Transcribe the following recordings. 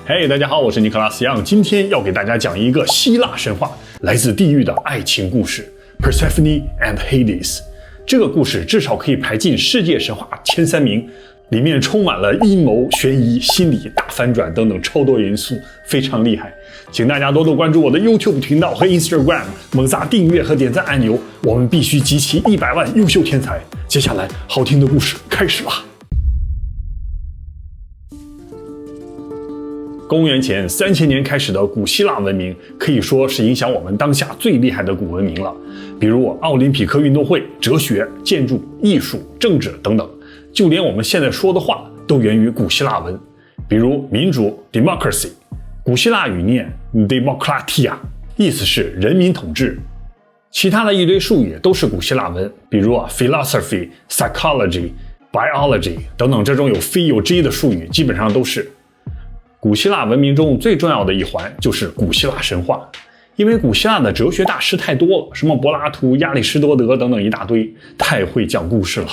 嘿，大家好，我是尼克拉斯杨，今天要给大家讲一个希腊神话来自地狱的爱情故事 Persephone and Hades。 这个故事至少可以排进世界神话前3名，里面充满了阴谋、悬疑、心理、大反转等等超多元素，非常厉害。请大家多多关注我的 YouTube 频道和 Instagram， 猛砸订阅和点赞按钮，我们必须集齐100万优秀天才。接下来好听的故事开始啦。公元前3000年开始的古希腊文明，可以说是影响我们当下最厉害的古文明了。比如奥林匹克运动会、哲学、建筑、艺术、政治等等，就连我们现在说的话都源于古希腊文。比如民主 democracy， 古希腊语念 demokratia， 意思是人民统治。其他的一堆术语都是古希腊文，比如philosophy、psychology、biology 等等，这种有 phi 有 g 的术语基本上都是。古希腊文明中最重要的一环就是古希腊神话，因为古希腊的哲学大师太多了，什么柏拉图、亚里士多德等等一大堆，太会讲故事了。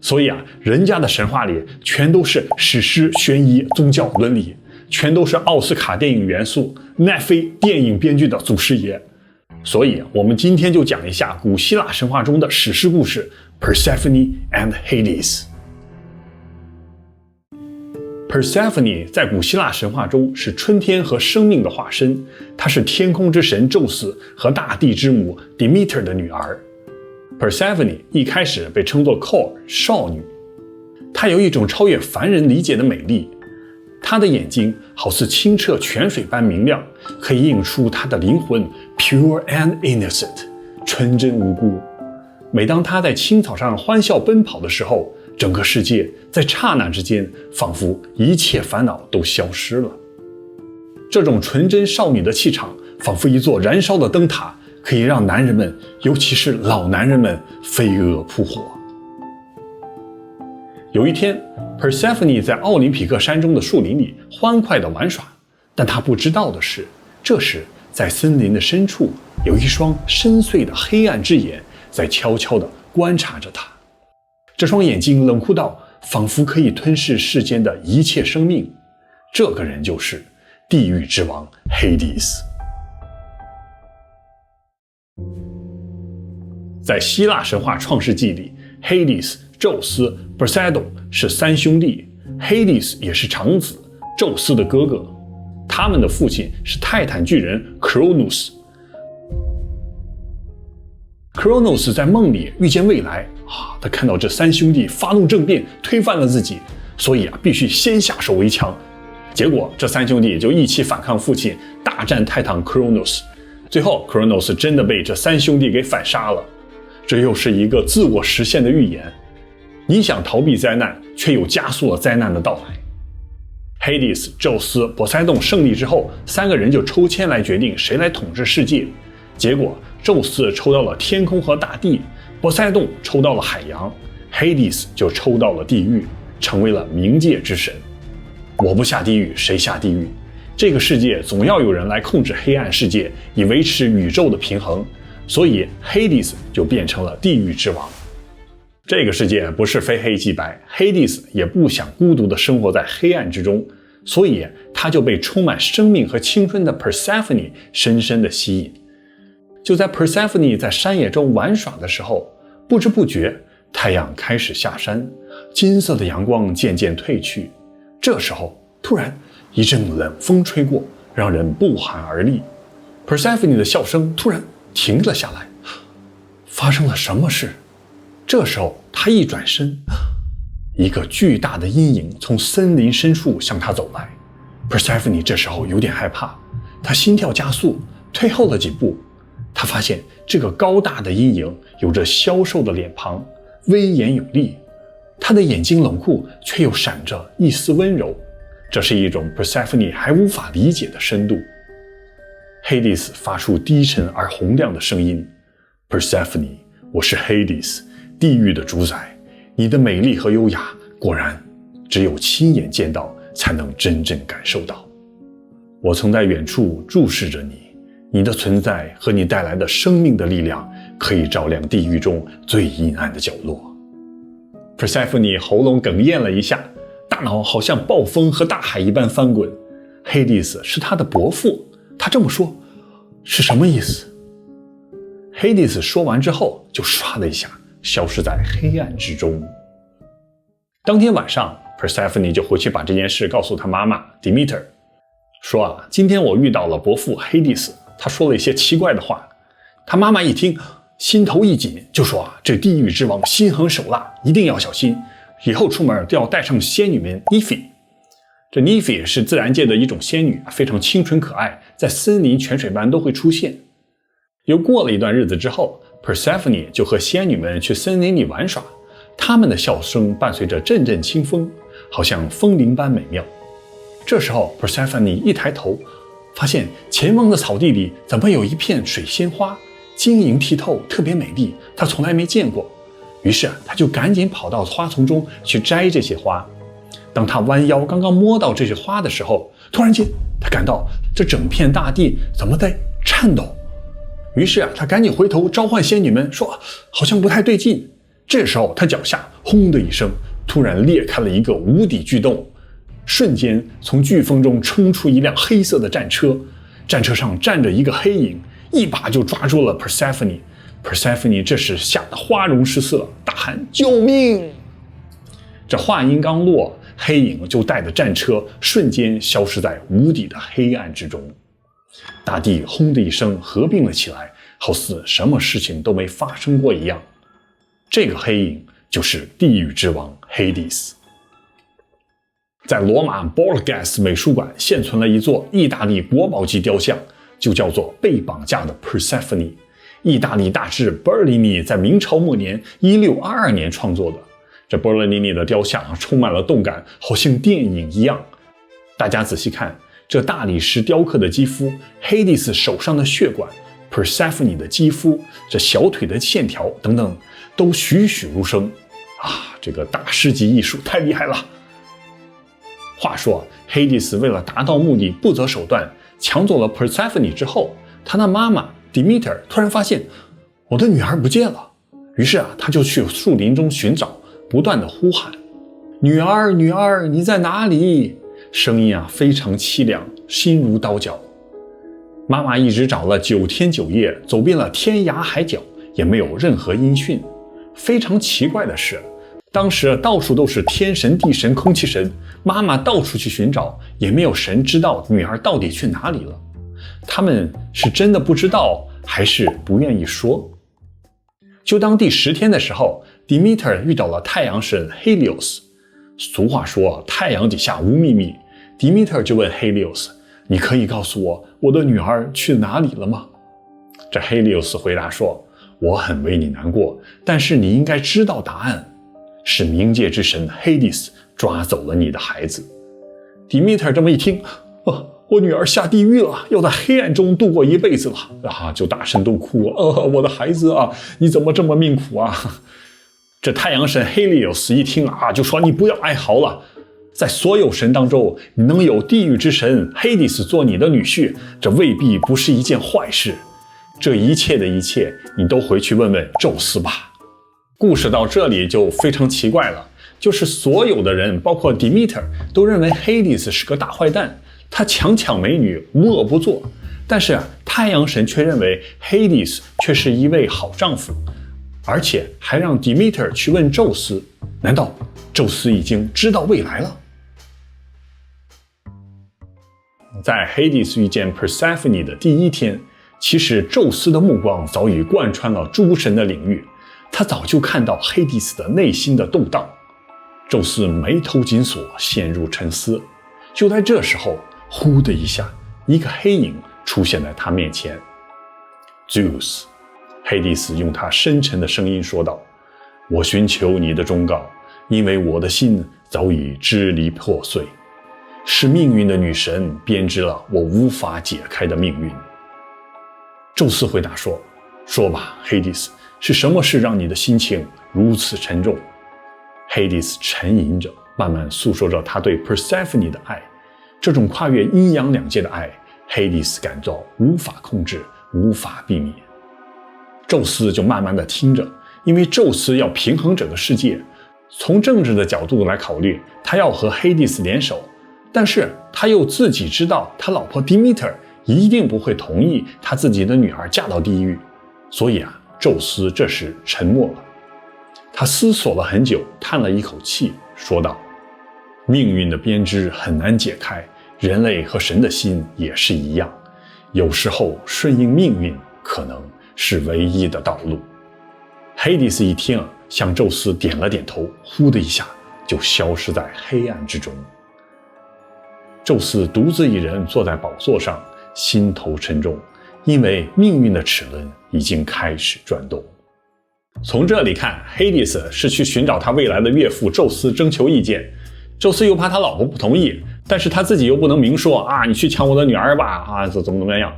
所以人家的神话里全都是史诗、悬疑、宗教、伦理，全都是奥斯卡电影元素，奈飞电影编剧的祖师爷。所以我们今天就讲一下古希腊神话中的史诗故事 Persephone and Hades。Persephone 在古希腊神话中是春天和生命的化身，她是天空之神宙斯和大地之母 Demeter 的女儿。Persephone 一开始被称作 Core 少女，她有一种超越凡人理解的美丽，她的眼睛好似清澈泉水般明亮，可以映出她的灵魂 pure and innocent， 纯真无辜。每当她在青草上欢笑奔跑的时候，整个世界在刹那之间仿佛一切烦恼都消失了。这种纯真少女的气场仿佛一座燃烧的灯塔，可以让男人们，尤其是老男人们飞蛾扑火。有一天 Persephone 在奥林匹克山中的树林里欢快地玩耍，但她不知道的是，这时在森林的深处有一双深邃的黑暗之眼在悄悄地观察着她。这双眼睛冷酷到仿佛可以吞噬世间的一切生命，这个人就是地狱之王 Hades。 在希腊神话创世纪里， Hades、宙斯、Poseidon 是3兄弟， Hades 也是长子，宙斯的哥哥。他们的父亲是泰坦巨人 Cronos。Cronos 在梦里遇见未来他看到这3兄弟发动政变，推翻了自己，所以必须先下手为强。结果这3兄弟就一起反抗父亲，大战泰坦 Cronos。最后 Cronos 真的被这3兄弟给反杀了。这又是一个自我实现的预言，你想逃避灾难，却又加速了灾难的到来。Hades、宙斯、Poseidon 胜利之后，3个人就抽签来决定谁来统治世界。结果宙斯抽到了天空和大地，Poseidon 抽到了海洋， Hades 就抽到了地狱，成为了冥界之神。我不下地狱谁下地狱？这个世界总要有人来控制黑暗世界，以维持宇宙的平衡，所以 Hades 就变成了地狱之王。这个世界不是非黑即白， Hades 也不想孤独地生活在黑暗之中，所以他就被充满生命和青春的 Persephone 深深地吸引。就在 Persephone 在山野中玩耍的时候，不知不觉太阳开始下山，金色的阳光渐渐褪去。这时候突然一阵冷风吹过，让人不寒而栗。 Persephone 的笑声突然停了下来，发生了什么事？这时候他一转身，一个巨大的阴影从森林深处向他走来。 Persephone 这时候有点害怕，他心跳加速，退后了几步。他发现这个高大的阴影有着消瘦的脸庞，威严有力，他的眼睛冷酷，却又闪着一丝温柔，这是一种 Persephone 还无法理解的深度。 Hades 发出低沉而洪亮的声音， Persephone， 我是 Hades， 地狱的主宰，你的美丽和优雅，果然只有亲眼见到才能真正感受到。我曾在远处注视着你，你的存在和你带来的生命的力量，可以照亮地狱中最阴暗的角落。Persephone 喉咙哽咽了一下，大脑好像暴风和大海一般翻滚。黑帝斯是他的伯父，他这么说是什么意思？黑帝斯说完之后，就唰的一下消失在黑暗之中。当天晚上 Persephone 就回去把这件事告诉他妈妈 Demeter， 说今天我遇到了伯父黑帝斯，他说了一些奇怪的话。他妈妈一听，心头一紧，就说这地狱之王心狠手辣，一定要小心，以后出门都要带上仙女们 Nephi。 这 Nephi 是自然界的一种仙女，非常清纯可爱，在森林泉水般都会出现。又过了一段日子之后， Persephone 就和仙女们去森林里玩耍，她们的笑声伴随着阵阵清风，好像风铃般美妙。这时候 Persephone 一抬头，发现前方的草地里怎么有一片水仙花，晶莹剔透，特别美丽，她从来没见过。于是她就赶紧跑到花丛中去摘这些花。当她弯腰刚刚摸到这些花的时候，突然间她感到这整片大地怎么在颤抖。于是她赶紧回头召唤仙女们，说好像不太对劲。这时候她脚下轰的一声，突然裂开了一个无底巨洞，瞬间从飓风中冲出一辆黑色的战车，战车上站着一个黑影，一把就抓住了 Persephone。 这时吓得花容失色，大喊救命。这话音刚落，黑影就带着战车瞬间消失在无底的黑暗之中。大地轰的一声合并了起来，好似什么事情都没发生过一样。这个黑影就是地狱之王黑帝斯。在罗马 Borghese 美术馆现存了一座意大利国宝级雕像，就叫做被绑架的 Persephone。 意大利大师波尔尼尼在明朝末年1622年创作的。这波尔尼尼的雕像充满了动感，好像电影一样。大家仔细看，这大理石雕刻的肌肤，黑帝斯手上的血管， Persephone 的肌肤，这小腿的线条等等，都栩栩如生这个大师级艺术太厉害了。话说黑帝斯为了达到目的不择手段，抢走了 Persephone 之后，他的妈妈 Demeter 突然发现我的女儿不见了。于是他就去树林中寻找，不断的呼喊女儿女儿你在哪里，声音非常凄凉，心如刀绞。妈妈一直找了9天9夜，走遍了天涯海角，也没有任何音讯。非常奇怪的是，当时到处都是天神地神空气神，妈妈到处去寻找，也没有神知道女儿到底去哪里了。他们是真的不知道，还是不愿意说？就当第10天的时候， Demeter 遇到了太阳神 Helios。 俗话说太阳底下无秘密， Demeter 就问 Helios， 你可以告诉我的女儿去哪里了吗？这 Helios 回答说，我很为你难过，但是你应该知道答案，是冥界之神 Hades 抓走了你的孩子。 Demeter 这么一听，我女儿下地狱了，要在黑暗中度过一辈子了就大声都哭我的孩子你怎么这么命苦啊？这太阳神 Helios 一听就说，你不要哀嚎了，在所有神当中，你能有地狱之神 Hades 做你的女婿，这未必不是一件坏事。这一切的一切，你都回去问问宙斯吧。故事到这里就非常奇怪了，就是所有的人，包括 Demeter 都认为 Hades 是个大坏蛋，他强美女，无恶不作。但是太阳神却认为 Hades 却是一位好丈夫，而且还让 Demeter 去问宙斯。难道宙斯已经知道未来了？在 Hades 遇见 Persephone 的第1天，其实宙斯的目光早已贯穿了诸神的领域，他早就看到黑帝斯的内心的动荡。宙斯眉头紧锁，陷入沉思。就在这时候，呼的一下，一个黑影出现在他面前。 Zeus， 黑帝斯用他深沉的声音说道，我寻求你的忠告，因为我的心早已支离破碎，是命运的女神编织了我无法解开的命运。宙斯回答说，说吧，黑帝斯，是什么事让你的心情如此沉重？黑帝斯沉吟着，慢慢诉说着他对 Persephone 的爱。这种跨越阴阳两界的爱，黑帝斯感到无法控制，无法避免。宙斯就慢慢地听着，因为宙斯要平衡整个世界，从政治的角度来考虑，他要和黑帝斯联手，但是他又自己知道他老婆 Demeter 一定不会同意他自己的女儿嫁到地狱，所以宙斯这时沉默了。他思索了很久，叹了一口气，说道：命运的编织很难解开，人类和神的心也是一样，有时候顺应命运可能是唯一的道路。黑蒂斯一听，向宙斯点了点头，呼的一下就消失在黑暗之中。宙斯独自一人坐在宝座上，心头沉重，因为命运的齿轮已经开始转动。从这里看，黑蒂斯是去寻找他未来的岳父宙斯征求意见，宙斯又怕他老婆不同意，但是他自己又不能明说你去抢我的女儿吧怎么样，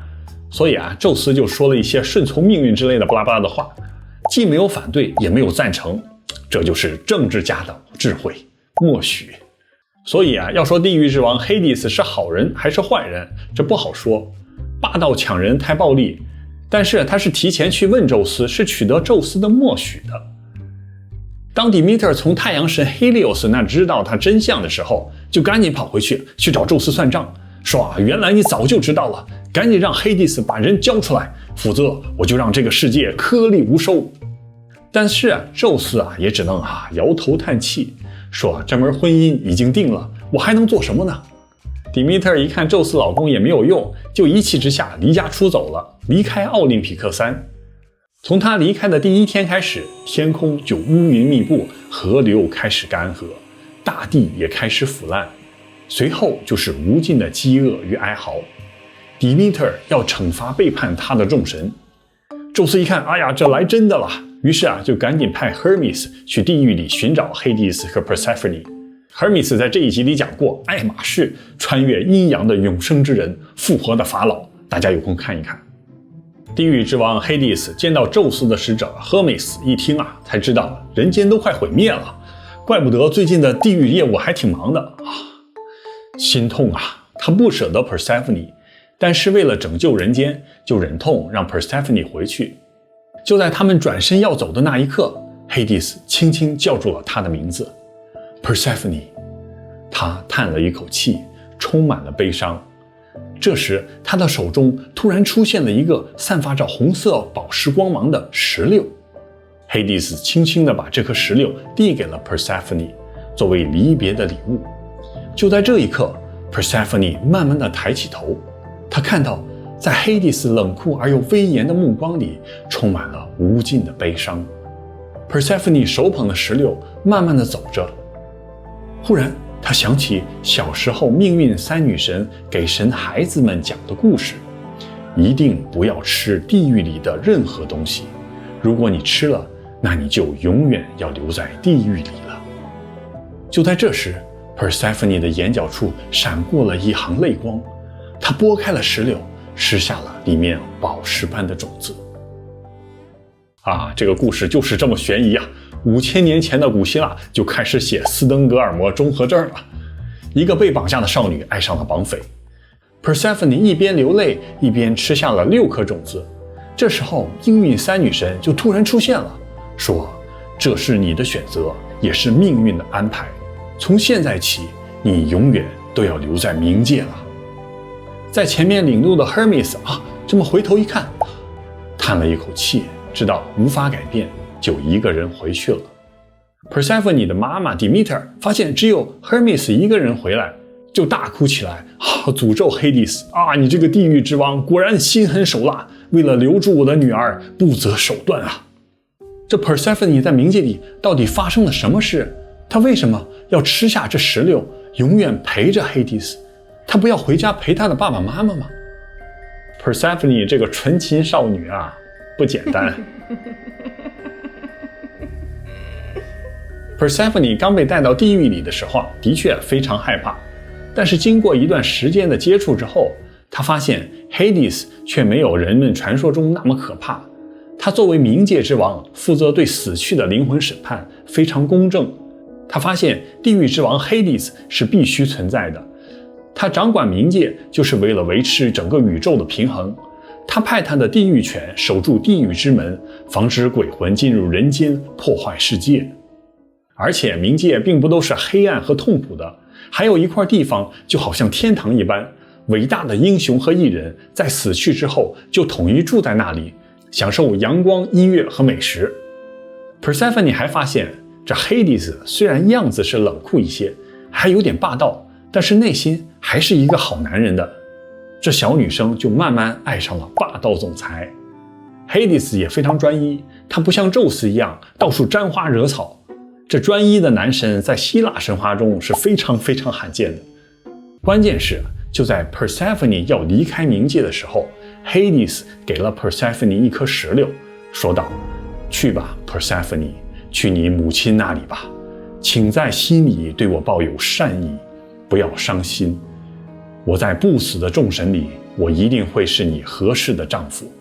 所以宙斯就说了一些顺从命运之类的巴拉巴拉的话，既没有反对也没有赞成，这就是政治家的智慧，默许。所以要说地狱之王黑蒂斯是好人还是坏人，这不好说，霸道抢人太暴力，但是他是提前去问宙斯，是取得宙斯的默许的。当 Demeter 从太阳神 Helios 那知道他真相的时候，就赶紧跑回去找宙斯算账，说原来你早就知道了，赶紧让黑蒂斯把人交出来，否则我就让这个世界颗粒无收。但是宙斯也只能摇头叹气，说这门婚姻已经定了，我还能做什么呢？Demeter 一看宙斯老公也没有用，就一气之下离家出走了，离开奥林匹克山。从他离开的第一天开始，天空就乌云密布，河流开始干涸，大地也开始腐烂，随后就是无尽的饥饿与哀嚎。Demeter 要惩罚背叛他的众神。宙斯一看，这来真的了，于是就赶紧派 Hermes 去地狱里寻找黑蒂斯和 Persephone。Hermes 在这一集里讲过，爱马仕穿越阴阳的永生之人，复活的法老，大家有空看一看。地狱之王黑蒂斯见到宙斯的使者 Hermes 一听才知道人间都快毁灭了，怪不得最近的地狱业务还挺忙的心痛他不舍得 Persephone， 但是为了拯救人间，就忍痛让 Persephone 回去。就在他们转身要走的那一刻，黑蒂斯轻轻叫住了他的名字Persephone， 他叹了一口气，充满了悲伤。这时他的手中突然出现了一个散发着红色宝石光芒的石榴，黑蒂斯轻轻地把这颗石榴递给了 Persephone， 作为离别的礼物。就在这一刻， Persephone 慢慢地抬起头，他看到在黑蒂斯冷酷而又威严的目光里充满了无尽的悲伤。Persephone 手捧的石榴慢慢地走着，忽然他想起小时候命运三女神给神孩子们讲的故事，一定不要吃地狱里的任何东西，如果你吃了，那你就永远要留在地狱里了。就在这时， Persephone 的眼角处闪过了一行泪光，她拨开了石榴，吃下了里面宝石般的种子。这个故事就是这么悬疑5000年前的古希腊就开始写斯登哥尔摩综合症了。一个被绑架的少女爱上了绑匪， Persephone 一边流泪一边吃下了6颗种子。这时候命运三女神就突然出现了，说这是你的选择，也是命运的安排，从现在起你永远都要留在冥界了。在前面领路的 Hermes 这么回头一看，叹了一口气，知道无法改变，就一个人回去了。Persephone 的妈妈 Demeter 发现只有 Hermes 一个人回来，就大哭起来，诅咒黑蒂斯你这个地狱之王果然心狠手辣，为了留住我的女儿不择手段这 Persephone 在冥界里到底发生了什么事？她为什么要吃下这石榴，永远陪着黑蒂斯？她不要回家陪她的爸爸妈妈吗？ Persephone 这个纯情少女不简单。Persephone 刚被带到地狱里的时候的确非常害怕，但是经过一段时间的接触之后，他发现 Hades 却没有人们传说中那么可怕。他作为冥界之王，负责对死去的灵魂审判，非常公正。他发现地狱之王 Hades 是必须存在的，他掌管冥界就是为了维持整个宇宙的平衡。他派他的地狱犬守住地狱之门，防止鬼魂进入人间破坏世界。而且冥界并不都是黑暗和痛苦的，还有一块地方就好像天堂一般，伟大的英雄和艺人在死去之后就统一住在那里，享受阳光、音乐和美食。Persephone 还发现，这 Hades 虽然样子是冷酷一些，还有点霸道，但是内心还是一个好男人的。这小女生就慢慢爱上了霸道总裁。Hades 也非常专一，他不像宙斯一样到处沾花惹草。这专一的男神在希腊神话中是非常非常罕见的。关键是，就在 Persephone 要离开冥界的时候， Hades 给了 Persephone 一颗石榴，说道：去吧 Persephone， 去你母亲那里吧，请在心里对我抱有善意，不要伤心。我在不死的众神里，我一定会是你合适的丈夫。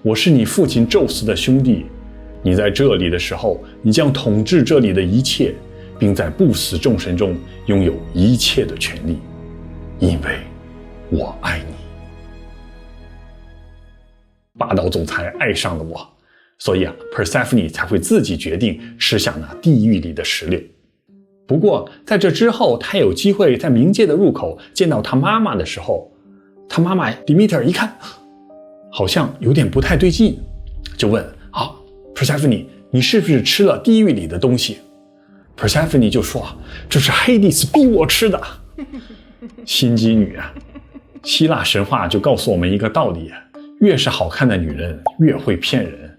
我是你父亲宙斯的兄弟，你在这里的时候，你将统治这里的一切，并在不死众神中拥有一切的权利，因为我爱你。霸道总裁爱上了我，所以Persephone 才会自己决定吃下那地狱里的石榴。不过在这之后，他有机会在冥界的入口见到他妈妈的时候，他妈妈 Demeter 一看好像有点不太对劲，就问Persephone， 你是不是吃了地狱里的东西？ Persephone 就说，这是 Hades 逼我吃的。心机女啊！希腊神话就告诉我们一个道理，越是好看的女人越会骗人。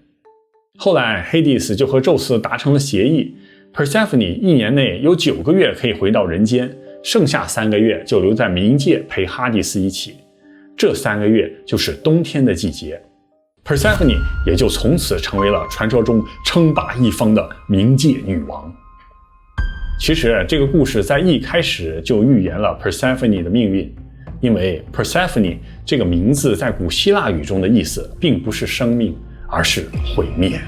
后来 Hades 就和宙斯达成了协议， Persephone 一年内有9个月可以回到人间，剩下3个月就留在冥界陪哈迪斯一起。这3个月就是冬天的季节， Persephone 也就从此成为了传说中称霸一方的冥界女王。其实这个故事在一开始就预言了 Persephone 的命运，因为 Persephone 这个名字在古希腊语中的意思并不是生命，而是毁灭。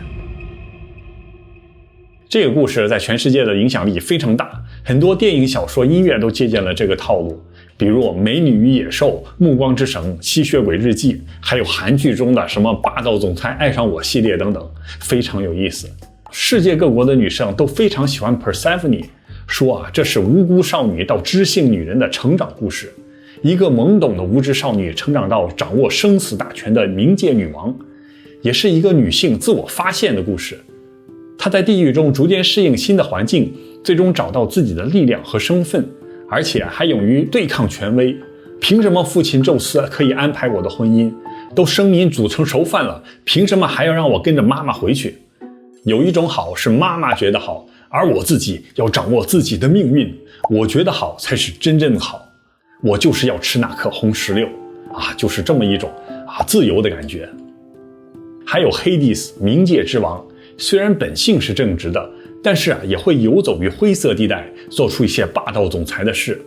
这个故事在全世界的影响力非常大，很多电影、小说、音乐都借鉴了这个套路，比如《美女与野兽》、《暮光之城》、《吸血鬼日记》，还有韩剧中的什么霸道总裁爱上我系列等等，非常有意思。世界各国的女生都非常喜欢 Persephone， 说这是无辜少女到知性女人的成长故事，一个懵懂的无知少女成长到掌握生死大权的冥界女王，也是一个女性自我发现的故事。她在地狱中逐渐适应新的环境，最终找到自己的力量和身份，而且还勇于对抗权威。凭什么父亲宙斯可以安排我的婚姻？都生米煮成熟饭了，凭什么还要让我跟着妈妈回去？有一种好是妈妈觉得好，而我自己要掌握自己的命运，我觉得好才是真正的好。我就是要吃那颗红石榴就是这么一种自由的感觉。还有 Hades 冥界之王，虽然本性是正直的，但是也会游走于灰色地带，做出一些霸道总裁的事。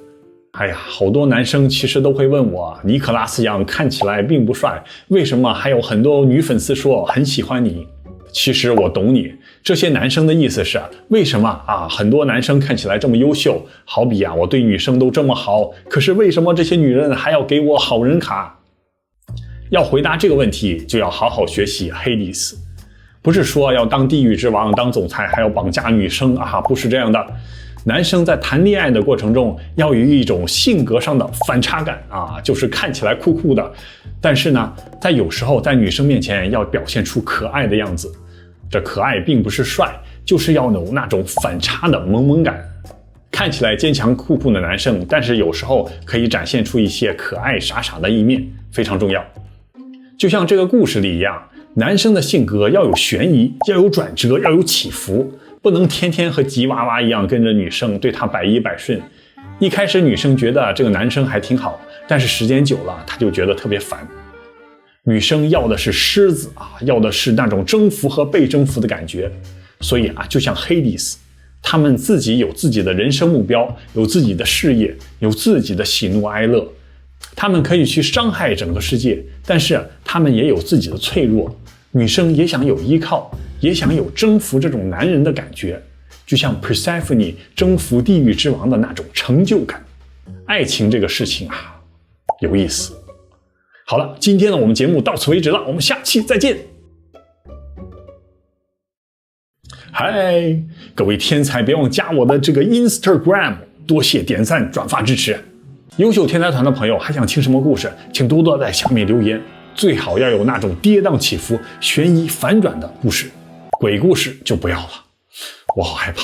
好多男生其实都会问我，尼可拉斯杨看起来并不帅，为什么还有很多女粉丝说很喜欢你？其实我懂你，这些男生的意思是，为什么很多男生看起来这么优秀，好比我对女生都这么好，可是为什么这些女人还要给我好人卡？要回答这个问题，就要好好学习 Hades。不是说要当地狱之王、当总裁还要绑架女生不是这样的。男生在谈恋爱的过程中要有一种性格上的反差感就是看起来酷酷的，但是呢，在有时候在女生面前要表现出可爱的样子。这可爱并不是帅，就是要有那种反差的萌萌感。看起来坚强酷酷的男生，但是有时候可以展现出一些可爱傻傻的一面，非常重要。就像这个故事里一样，男生的性格要有悬疑，要有转折，要有起伏，不能天天和吉娃娃一样跟着女生，对她百依百顺。一开始女生觉得这个男生还挺好，但是时间久了她就觉得特别烦。女生要的是狮子要的是那种征服和被征服的感觉。所以就像 Hades， 他们自己有自己的人生目标，有自己的事业，有自己的喜怒哀乐。他们可以去伤害整个世界，但是他们也有自己的脆弱。女生也想有依靠，也想有征服这种男人的感觉，就像 Persephone 征服地狱之王的那种成就感。爱情这个事情有意思。好了，今天的我们节目到此为止了，我们下期再见。嗨，各位天才，别忘加我的这个 Instagram 多谢点赞、转发支持。优秀天才团的朋友还想听什么故事，请多多在下面留言，最好要有那种跌宕起伏、悬疑反转的故事，鬼故事就不要了，我好害怕。